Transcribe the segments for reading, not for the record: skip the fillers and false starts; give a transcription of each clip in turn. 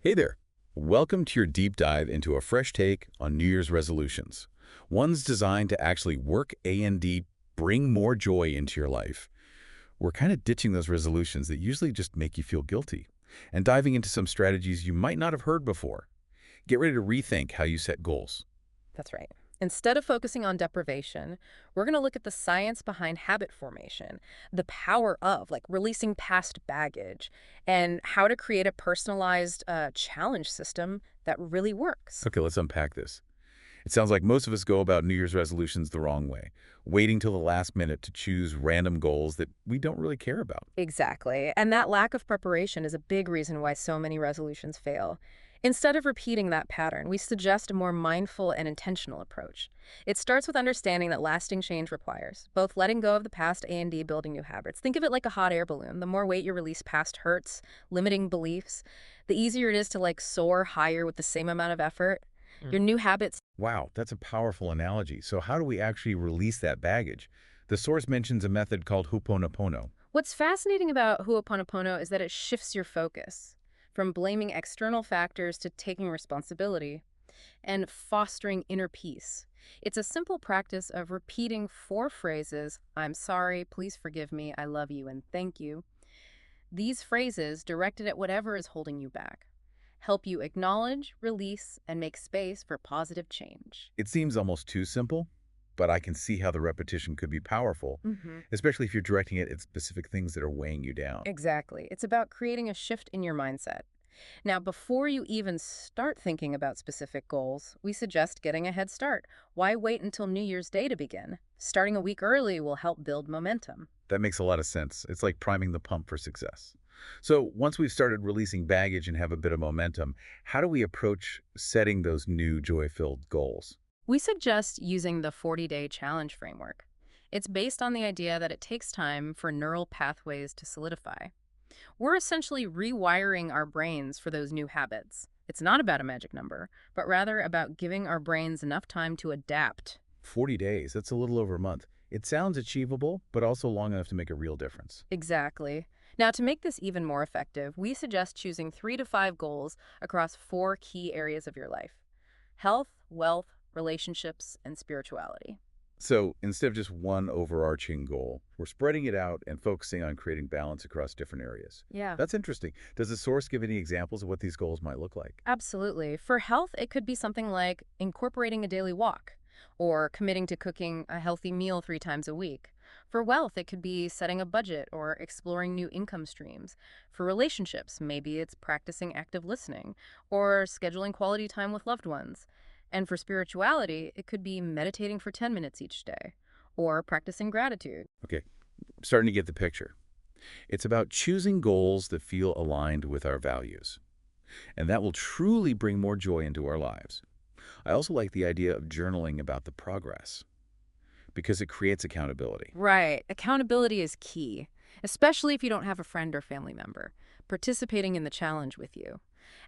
Hey there. Welcome to your deep dive into a fresh take on New Year's resolutions. One's designed to actually work and bring more joy into your life. We're kind of ditching those resolutions that usually just make you feel guilty and diving into some strategies you might not have heard before. Get ready to rethink how you set goals. That's right. Instead of focusing on deprivation, we're going to look at the science behind habit formation, the power of releasing past baggage, and how to create a personalized challenge system that really works. Okay, let's unpack this. It sounds like most of us go about New Year's resolutions the wrong way, waiting till the last minute to choose random goals that we don't really care about. Exactly. And that lack of preparation is a big reason why so many resolutions fail. Instead of repeating that pattern, we suggest a more mindful and intentional approach. It starts with understanding that lasting change requires both letting go of the past and building new habits. Think of it like a hot air balloon. The more weight you release past hurts, limiting beliefs, the easier it is to soar higher with the same amount of effort. Your new habits. Wow, that's a powerful analogy. So how do we actually release that baggage? The source mentions a method called Ho'oponopono. What's fascinating about Ho'oponopono is that it shifts your focus from blaming external factors to taking responsibility and fostering inner peace. It's a simple practice of repeating four phrases: I'm sorry, please forgive me, I love you, and thank you. These phrases, directed at whatever is holding you back, help you acknowledge, release, and make space for positive change. It seems almost too simple, but I can see how the repetition could be powerful, especially if you're directing it at specific things that are weighing you down. Exactly. It's about creating a shift in your mindset. Now, before you even start thinking about specific goals, we suggest getting a head start. Why wait until New Year's Day to begin? Starting a week early will help build momentum. That makes a lot of sense. It's like priming the pump for success. So once we've started releasing baggage and have a bit of momentum, how do we approach setting those new joy-filled goals? We suggest using the 40-day challenge framework. It's based on the idea that it takes time for neural pathways to solidify. We're essentially rewiring our brains for those new habits. It's not about a magic number, but rather about giving our brains enough time to adapt. 40 days, that's a little over a month. It sounds achievable, but also long enough to make a real difference. Exactly. Now, to make this even more effective, we suggest choosing 3 to 5 goals across 4 key areas of your life: health, wealth, relationships, and spirituality. So instead of just one overarching goal, we're spreading it out and focusing on creating balance across different areas. Yeah. That's interesting. Does the source give any examples of what these goals might look like? Absolutely. For health, it could be something like incorporating a daily walk or committing to cooking a healthy meal 3 times a week. For wealth, it could be setting a budget or exploring new income streams. For relationships, maybe it's practicing active listening or scheduling quality time with loved ones. And for spirituality, it could be meditating for 10 minutes each day or practicing gratitude. Okay, starting to get the picture. It's about choosing goals that feel aligned with our values, and that will truly bring more joy into our lives. I also like the idea of journaling about the progress because it creates accountability. Right. Accountability is key, especially if you don't have a friend or family member participating in the challenge with you.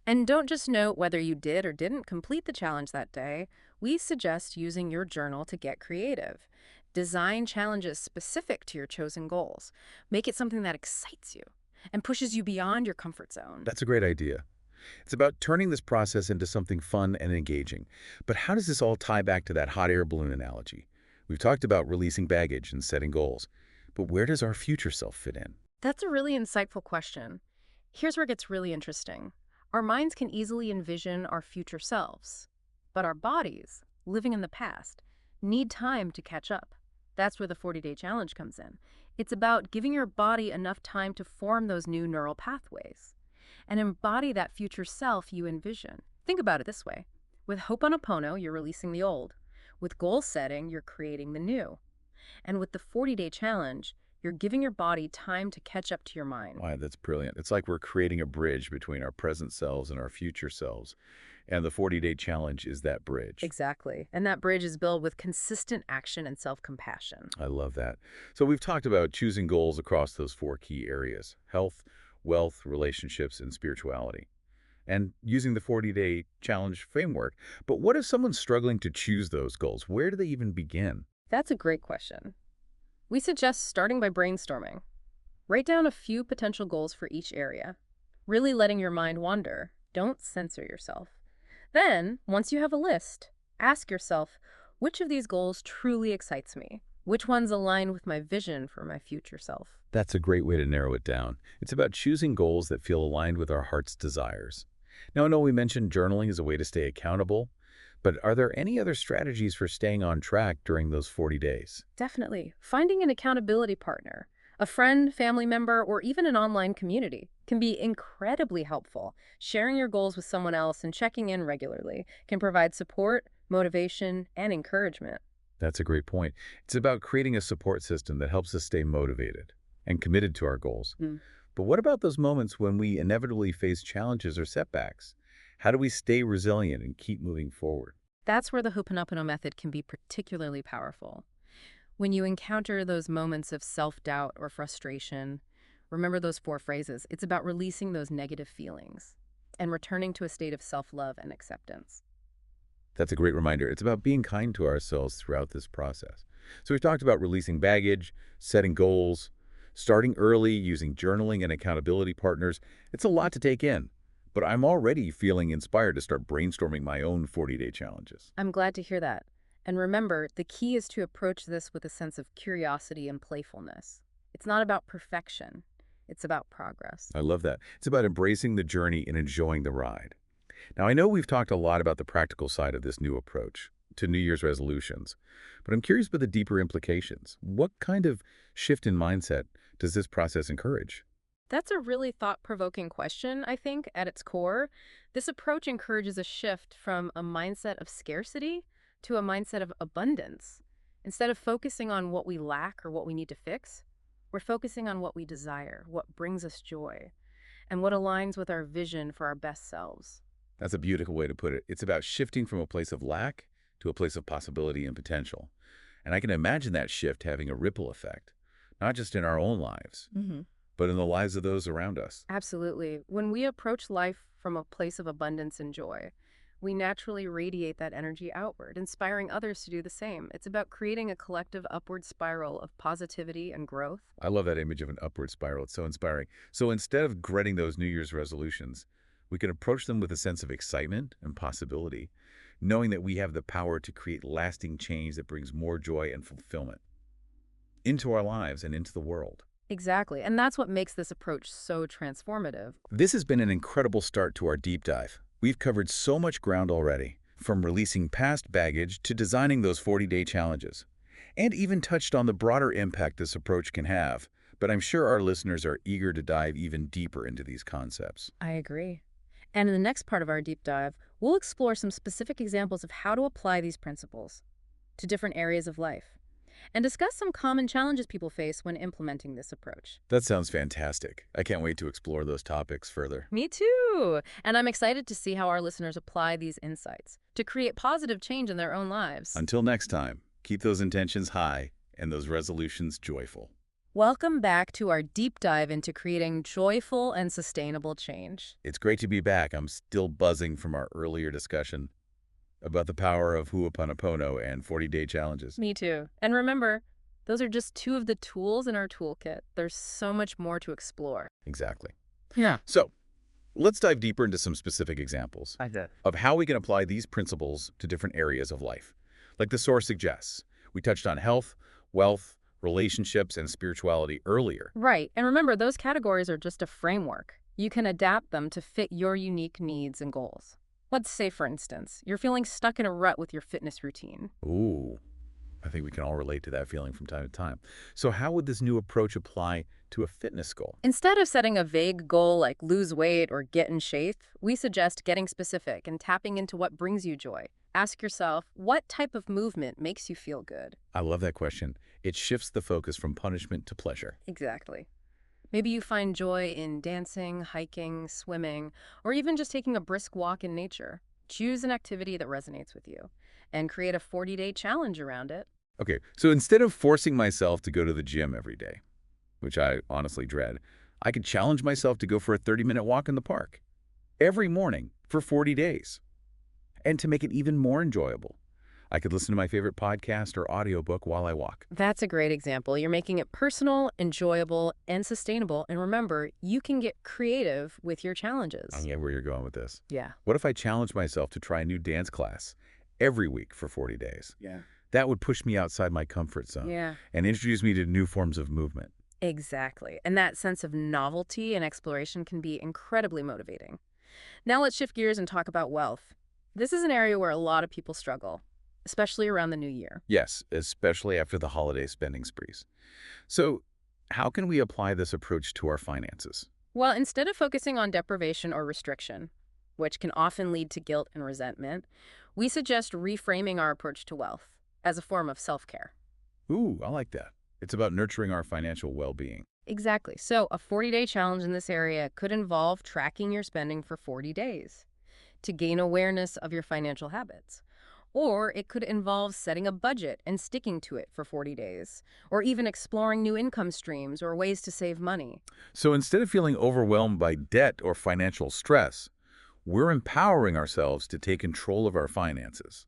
And don't just note whether you did or didn't complete the challenge that day. We suggest using your journal to get creative. Design challenges specific to your chosen goals. Make it something that excites you and pushes you beyond your comfort zone. That's a great idea. It's about turning this process into something fun and engaging. But how does this all tie back to that hot air balloon analogy? We've talked about releasing baggage and setting goals, but where does our future self fit in? That's a really insightful question. Here's where it gets really interesting. Our minds can easily envision our future selves, but our bodies, living in the past, need time to catch up. That's where the 40-day challenge comes in. It's about giving your body enough time to form those new neural pathways and embody that future self you envision. Think about it this way. With Ho'oponopono, you're releasing the old. With goal setting, you're creating the new. And with the 40-day challenge, you're giving your body time to catch up to your mind. Why, that's brilliant. It's like we're creating a bridge between our present selves and our future selves. And the 40-day challenge is that bridge. Exactly. And that bridge is built with consistent action and self-compassion. I love that. So we've talked about choosing goals across those 4 key areas: health, wealth, relationships, and spirituality, and using the 40-day challenge framework. But what if someone's struggling to choose those goals? Where do they even begin? That's a great question. We suggest starting by brainstorming. Write down a few potential goals for each area, really letting your mind wander. Don't censor yourself. Then, once you have a list, ask yourself, which of these goals truly excites me? Which ones align with my vision for my future self? That's a great way to narrow it down. It's about choosing goals that feel aligned with our heart's desires. Now, I know we mentioned journaling as a way to stay accountable, but are there any other strategies for staying on track during those 40 days? Definitely. Finding an accountability partner, a friend, family member, or even an online community can be incredibly helpful. Sharing your goals with someone else and checking in regularly can provide support, motivation, and encouragement. That's a great point. It's about creating a support system that helps us stay motivated and committed to our goals. Mm. But what about those moments when we inevitably face challenges or setbacks? How do we stay resilient and keep moving forward? That's where the Ho'oponopono method can be particularly powerful. When you encounter those moments of self-doubt or frustration, remember those four phrases. It's about releasing those negative feelings and returning to a state of self-love and acceptance. That's a great reminder. It's about being kind to ourselves throughout this process. So we've talked about releasing baggage, setting goals, starting early, using journaling and accountability partners. It's a lot to take in, but I'm already feeling inspired to start brainstorming my own 40-day challenges. I'm glad to hear that. And remember, the key is to approach this with a sense of curiosity and playfulness. It's not about perfection. It's about progress. I love that. It's about embracing the journey and enjoying the ride. Now, I know we've talked a lot about the practical side of this new approach to New Year's resolutions, but I'm curious about the deeper implications. What kind of shift in mindset does this process encourage? That's a really thought-provoking question, I think, at its core. This approach encourages a shift from a mindset of scarcity to a mindset of abundance. Instead of focusing on what we lack or what we need to fix, we're focusing on what we desire, what brings us joy, and what aligns with our vision for our best selves. That's a beautiful way to put it. It's about shifting from a place of lack to a place of possibility and potential. And I can imagine that shift having a ripple effect, not just in our own lives, Hmm. but in the lives of those around us. Absolutely. When we approach life from a place of abundance and joy, we naturally radiate that energy outward, inspiring others to do the same. It's about creating a collective upward spiral of positivity and growth. I love that image of an upward spiral. It's so inspiring. So instead of dreading those New Year's resolutions, we can approach them with a sense of excitement and possibility, knowing that we have the power to create lasting change that brings more joy and fulfillment into our lives and into the world. Exactly. And that's what makes this approach so transformative. This has been an incredible start to our deep dive. We've covered so much ground already, from releasing past baggage to designing those 40-day challenges, and even touched on the broader impact this approach can have. But I'm sure our listeners are eager to dive even deeper into these concepts. I agree. And in the next part of our deep dive, we'll explore some specific examples of how to apply these principles to different areas of life and discuss some common challenges people face when implementing this approach. That sounds fantastic. I can't wait to explore those topics further. Me too! And I'm excited to see how our listeners apply these insights to create positive change in their own lives. Until next time, keep those intentions high and those resolutions joyful. Welcome back to our deep dive into creating joyful and sustainable change. It's great to be back. I'm still buzzing from our earlier discussion about the power of Ho'oponopono and 40-day challenges. Me too. And remember, those are just two of the tools in our toolkit. There's so much more to explore. Exactly. Yeah. So, let's dive deeper into some specific examples I did. of how we can apply these principles to different areas of life. Like the source suggests, we touched on health, wealth, relationships, and spirituality earlier. Right. And remember, those categories are just a framework. You can adapt them to fit your unique needs and goals. Let's say, for instance, you're feeling stuck in a rut with your fitness routine. Ooh, I think we can all relate to that feeling from time to time. So how would this new approach apply to a fitness goal? Instead of setting a vague goal like lose weight or get in shape, we suggest getting specific and tapping into what brings you joy. Ask yourself, what type of movement makes you feel good? I love that question. It shifts the focus from punishment to pleasure. Exactly. Maybe you find joy in dancing, hiking, swimming, or even just taking a brisk walk in nature. Choose an activity that resonates with you and create a 40-day challenge around it. Okay, so instead of forcing myself to go to the gym every day, which I honestly dread, I could challenge myself to go for a 30-minute walk in the park every morning for 40 days. And to make it even more enjoyable, I could listen to my favorite podcast or audiobook while I walk. That's a great example. You're making it personal, enjoyable, and sustainable. And remember, you can get creative with your I challenges. get where you're going with this. Yeah. What if I challenge myself to try a new dance class every week for 40 days? Yeah. That would push me outside my comfort zone Yeah. and introduce me to new forms of movement. Exactly. And that sense of novelty and exploration can be incredibly motivating. Now let's shift gears and talk about wealth. This is an area where a lot of people struggle, especially around the new year. Yes, especially after the holiday spending sprees. So, how can we apply this approach to our finances? Well, instead of focusing on deprivation or restriction, which can often lead to guilt and resentment, we suggest reframing our approach to wealth as a form of self-care. Ooh, I like that. It's about nurturing our financial well-being. Exactly. So a 40-day challenge in this area could involve tracking your spending for 40 days to gain awareness of your financial habits. Or it could involve setting a budget and sticking to it for 40 days, or even exploring new income streams or ways to save money. So instead of feeling overwhelmed by debt or financial stress, we're empowering ourselves to take control of our finances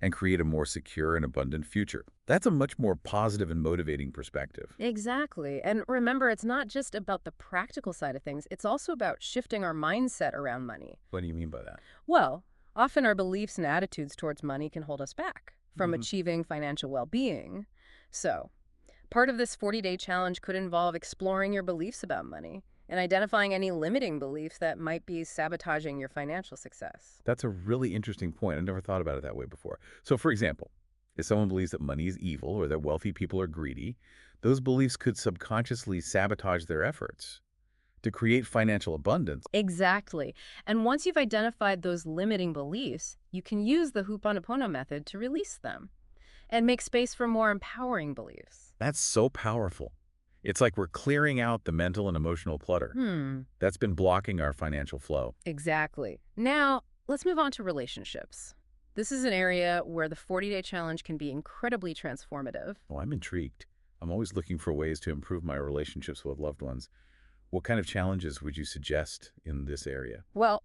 and create a more secure and abundant future. That's a much more positive and motivating perspective. Exactly. And remember, it's not just about the practical side of things, it's also about shifting our mindset around money. What do you mean by that? Well, often our beliefs and attitudes towards money can hold us back from Mhm. achieving financial well-being. So, part of this 40-day challenge could involve exploring your beliefs about money and identifying any limiting beliefs that might be sabotaging your financial success. That's a really interesting point. I never thought about it that way before. So, for example, if someone believes that money is evil or that wealthy people are greedy, those beliefs could subconsciously sabotage their efforts to create financial abundance. Exactly. And once you've identified those limiting beliefs, you can use the Ho'oponopono method to release them and make space for more empowering beliefs. That's so powerful. It's like we're clearing out the mental and emotional clutter that's been blocking our financial flow. Exactly. Now, let's move on to relationships. This is an area where the 40-day challenge can be incredibly transformative. Oh, I'm intrigued. I'm always looking for ways to improve my relationships with loved ones. What kind of challenges would you suggest in this area? Well,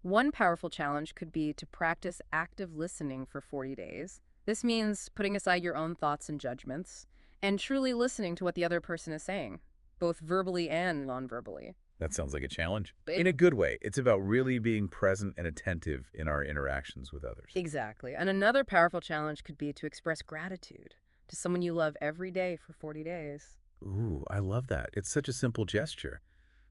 one powerful challenge could be to practice active listening for 40 days. This means putting aside your own thoughts and judgments and truly listening to what the other person is saying, both verbally and non-verbally. That sounds like a challenge. But In a good way. It's about really being present and attentive in our interactions with others. Exactly. And another powerful challenge could be to express gratitude to someone you love every day for 40 days. Ooh, I love that. It's such a simple gesture,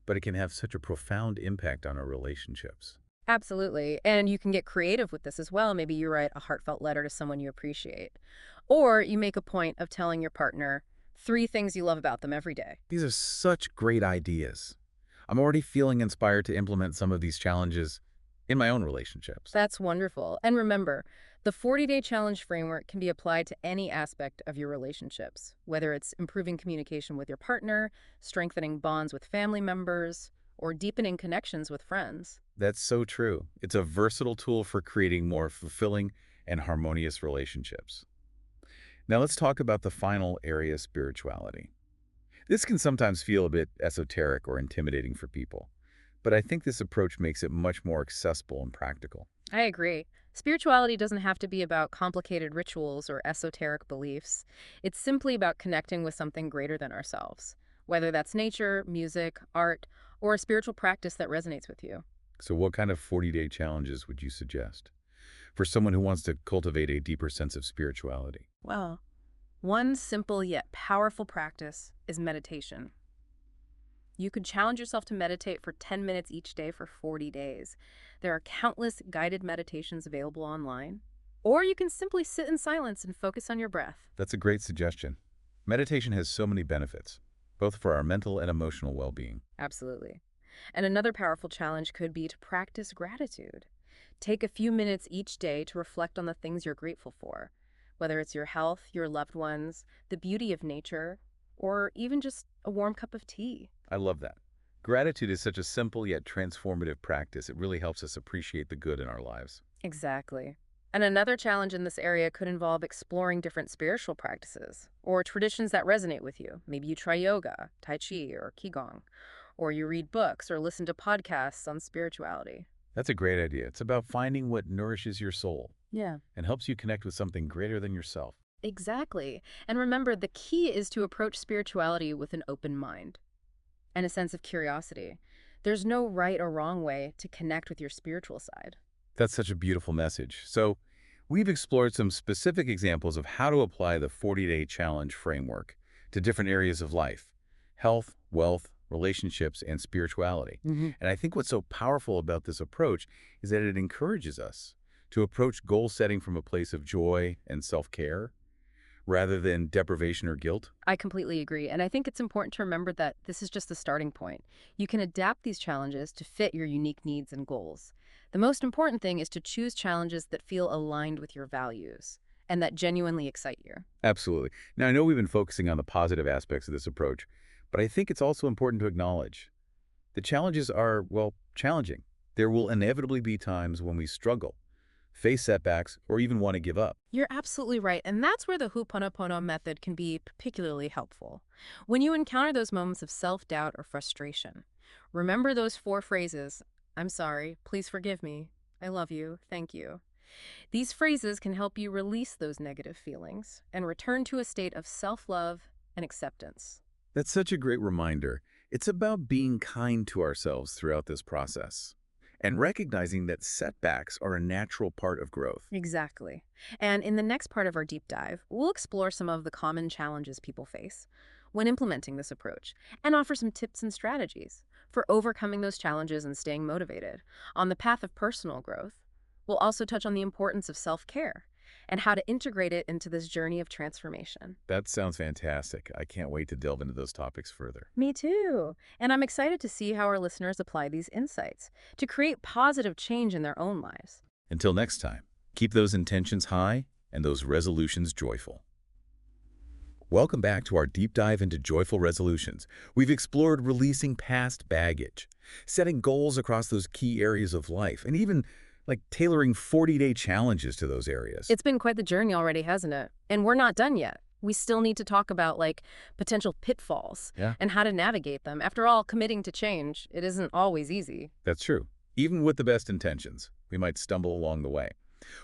but it can have such a profound impact on our relationships. Absolutely. And you can get creative with this as well. Maybe you write a heartfelt letter to someone you appreciate. Or you make a point of telling your partner 3 things you love about them every day. These are such great ideas. I'm already feeling inspired to implement some of these challenges in my own relationships. That's wonderful. And remember, the 40-day challenge framework can be applied to any aspect of your relationships, whether it's improving communication with your partner, strengthening bonds with family members, or deepening connections with friends. That's so true. It's a versatile tool for creating more fulfilling and harmonious relationships. Now let's talk about the final area, spirituality. This can sometimes feel a bit esoteric or intimidating for people, but I think this approach makes it much more accessible and practical. I agree. Spirituality doesn't have to be about complicated rituals or esoteric beliefs. It's simply about connecting with something greater than ourselves, whether that's nature, music, art, or a spiritual practice that resonates with you. So what kind of 40-day challenges would you suggest for someone who wants to cultivate a deeper sense of spirituality? Well, one simple yet powerful practice is meditation. You could challenge yourself to meditate for 10 minutes each day for 40 days. There are countless guided meditations available online. Or you can simply sit in silence and focus on your breath. That's a great suggestion. Meditation has so many benefits, both for our mental and emotional well-being. Absolutely. And another powerful challenge could be to practice gratitude. Take a few minutes each day to reflect on the things you're grateful for, whether it's your health, your loved ones, the beauty of nature, or even just a warm cup of tea. I love that. Gratitude is such a simple yet transformative practice. It really helps us appreciate the good in our lives. Exactly. And another challenge in this area could involve exploring different spiritual practices or traditions that resonate with you. Maybe you try yoga, Tai Chi, or Qigong, or you read books or listen to podcasts on spirituality. That's a great idea. It's about finding what nourishes your soul Yeah. and helps you connect with something greater than yourself. Exactly. And remember, the key is to approach spirituality with an open mind and a sense of curiosity. There's no right or wrong way to connect with your spiritual side. That's such a beautiful message. So, we've explored some specific examples of how to apply the 40-day challenge framework to different areas of life: health, wealth, relationships, and spirituality. Hmm. And I think what's so powerful about this approach is that it encourages us to approach goal setting from a place of joy and self-care rather than deprivation or guilt. I completely agree. And I think it's important to remember that this is just the starting point. You can adapt these challenges to fit your unique needs and goals. The most important thing is to choose challenges that feel aligned with your values and that genuinely excite you. Absolutely. Now, I know we've been focusing on the positive aspects of this approach, but I think it's also important to acknowledge the challenges are, well, challenging. There will inevitably be times when we struggle, face setbacks, or even want to give up. You're absolutely right, and that's where the Ho'oponopono method can be particularly helpful. When you encounter those moments of self-doubt or frustration, remember those four phrases: I'm sorry, please forgive me, I love you, thank you. These phrases can help you release those negative feelings and return to a state of self-love and acceptance. That's such a great reminder. It's about being kind to ourselves throughout this process and recognizing that setbacks are a natural part of growth. Exactly. And in the next part of our deep dive, we'll explore some of the common challenges people face when implementing this approach and offer some tips and strategies for overcoming those challenges and staying motivated on the path of personal growth. We'll also touch on the importance of self-care and how to integrate it into this journey of transformation. That sounds fantastic. I can't wait to delve into those topics further. Me too. And I'm excited to see how our listeners apply these insights to create positive change in their own lives. Until next time, keep those intentions high and those resolutions joyful. Welcome back to our deep dive into joyful resolutions. We've explored releasing past baggage, setting goals across those key areas of life, and even tailoring 40-day challenges to those areas. It's been quite the journey already, hasn't it? And we're not done yet. We still need to talk about potential pitfalls Yeah, and how to navigate them. After all, committing to change, it isn't always easy. that's true. Even with the best intentions, we might stumble along the way.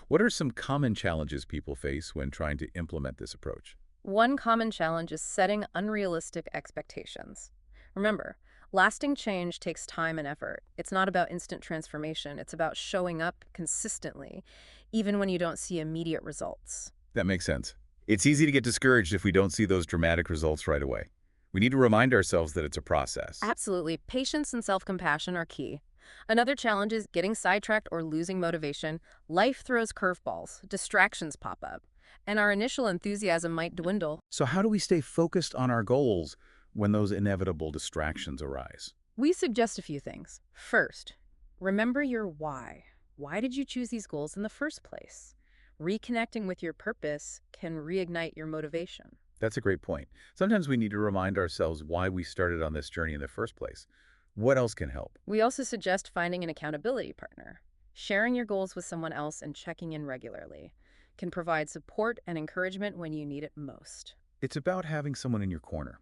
What are some common challenges people face when trying to implement this approach? One common challenge is setting unrealistic expectations. Remember, lasting change takes time and effort. It's not about instant transformation. It's about showing up consistently, even when you don't see immediate results. That makes sense. It's easy to get discouraged if we don't see those dramatic results right away. We need to remind ourselves that it's a process. Absolutely. Patience and self-compassion are key. Another challenge is getting sidetracked or losing motivation. Life throws curveballs, distractions pop up, and our initial enthusiasm might dwindle. So how do we stay focused on our goals when those inevitable distractions arise? We suggest a few things. First, remember your why. Why did you choose these goals in the first place? Reconnecting with your purpose can reignite your motivation. That's a great point. Sometimes we need to remind ourselves why we started on this journey in the first place. What else can help? We also suggest finding an accountability partner. Sharing your goals with someone else and checking in regularly can provide support and encouragement when you need it most. It's about having someone in your corner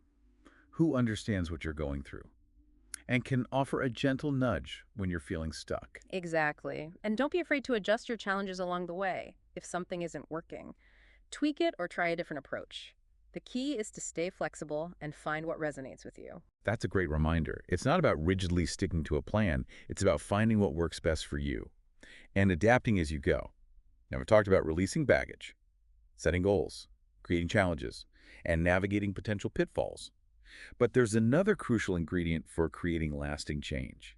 who understands what you're going through and can offer a gentle nudge when you're feeling stuck. Exactly. And don't be afraid to adjust your challenges along the way if something isn't working. Tweak it or try a different approach. The key is to stay flexible and find what resonates with you. That's a great reminder. It's not about rigidly sticking to a plan. It's about finding what works best for you and adapting as you go. Now, we've talked about releasing baggage, setting goals, creating challenges, and navigating potential pitfalls. But there's another crucial ingredient for creating lasting change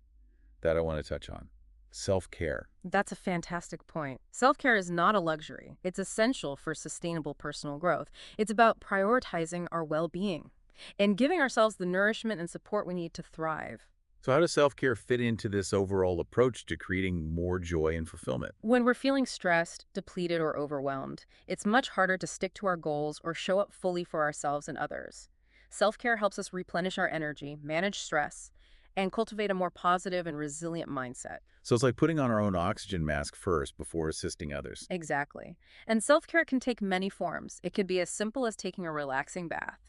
that I want to touch on: self-care. That's a fantastic point. Self-care is not a luxury. It's essential for sustainable personal growth. It's about prioritizing our well-being and giving ourselves the nourishment and support we need to thrive. So how does self-care fit into this overall approach to creating more joy and fulfillment? When we're feeling stressed, depleted, or overwhelmed, it's much harder to stick to our goals or show up fully for ourselves and others. Self-care helps us replenish our energy, manage stress, and cultivate a more positive and resilient mindset. So it's like putting on our own oxygen mask first before assisting others. Exactly. And self-care can take many forms. It could be as simple as taking a relaxing bath,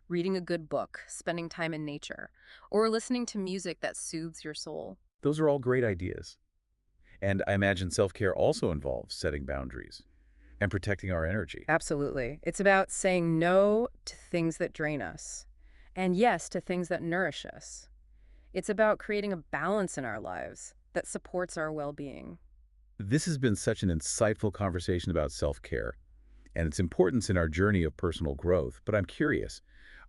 reading a good book, spending time in nature, or listening to music that soothes your soul. Those are all great ideas. And I imagine self-care also involves setting boundaries and protecting our energy. Absolutely. It's about saying no to things that drain us and yes to things that nourish us. It's about creating a balance in our lives that supports our well-being. This has been such an insightful conversation about self-care and its importance in our journey of personal growth. But I'm curious,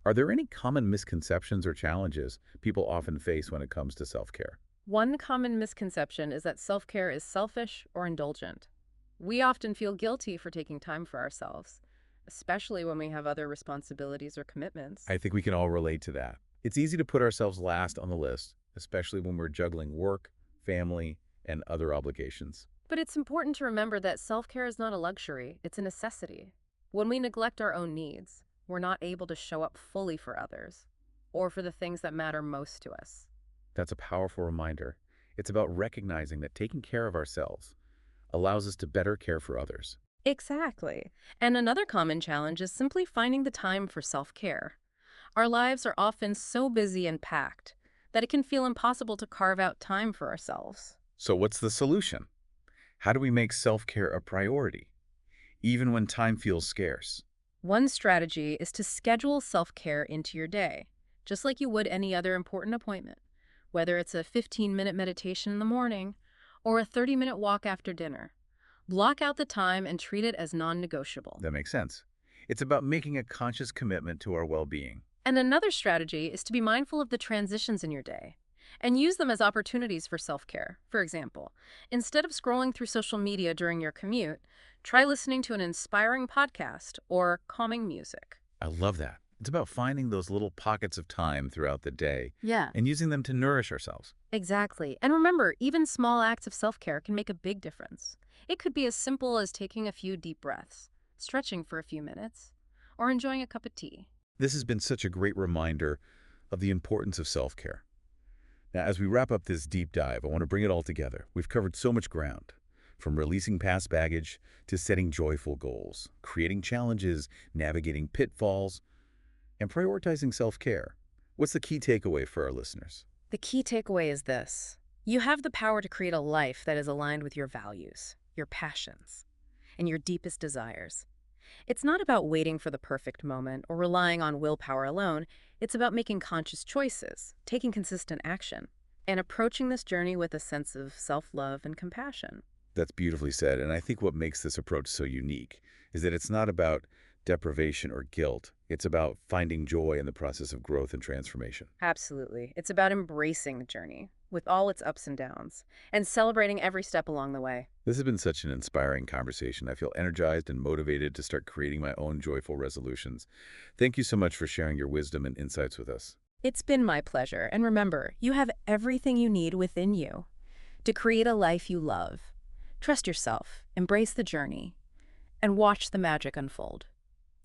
are there any common misconceptions or challenges people often face when it comes to self-care? One common misconception is that self-care is selfish or indulgent. We often feel guilty for taking time for ourselves, especially when we have other responsibilities or commitments. I think we can all relate to that. It's easy to put ourselves last on the list, especially when we're juggling work, family, and other obligations. But it's important to remember that self-care is not a luxury, it's a necessity. When we neglect our own needs, we're not able to show up fully for others or for the things that matter most to us. That's a powerful reminder. It's about recognizing that taking care of ourselves allows us to better care for others. Exactly. And another common challenge is simply finding the time for self-care. Our lives are often so busy and packed that it can feel impossible to carve out time for ourselves. So what's the solution? How do we make self-care a priority, even when time feels scarce? One strategy is to schedule self-care into your day, just like you would any other important appointment, whether it's a 15-minute meditation in the morning or a 30-minute walk after dinner. Block out the time and treat it as non-negotiable. That makes sense. It's about making a conscious commitment to our well-being. And another strategy is to be mindful of the transitions in your day and use them as opportunities for self-care. For example, instead of scrolling through social media during your commute, try listening to an inspiring podcast or calming music. I love that. It's about finding those little pockets of time throughout the day Yeah, and using them to nourish ourselves. exactly. And remember, even small acts of self-care can make a big difference. It could be as simple as taking a few deep breaths, stretching for a few minutes, or enjoying a cup of tea. This has been such a great reminder of the importance of self-care. Now, as we wrap up this deep dive, I want to bring it all together. We've covered so much ground, from releasing past baggage to setting joyful goals, creating challenges, navigating pitfalls, and prioritizing self-care. What's the key takeaway for our listeners? The key takeaway is this. You have the power to create a life that is aligned with your values, your passions, and your deepest desires. It's not about waiting for the perfect moment or relying on willpower alone. It's about making conscious choices, taking consistent action, and approaching this journey with a sense of self-love and compassion. That's beautifully said, and I think what makes this approach so unique is that it's not about deprivation or guilt. It's about finding joy in the process of growth and transformation. Absolutely. It's about embracing the journey with all its ups and downs and celebrating every step along the way. This has been such an inspiring conversation. I feel energized and motivated to start creating my own joyful resolutions. Thank you so much for sharing your wisdom and insights with us. It's been my pleasure. And remember, you have everything you need within you to create a life you love. Trust yourself, embrace the journey, and watch the magic unfold.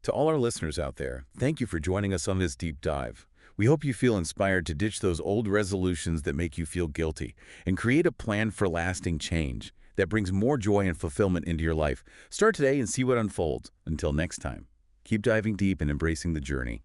To all our listeners out there, thank you for joining us on this deep dive. We hope you feel inspired to ditch those old resolutions that make you feel guilty and create a plan for lasting change that brings more joy and fulfillment into your life. Start today and see what unfolds. Until next time, keep diving deep and embracing the journey.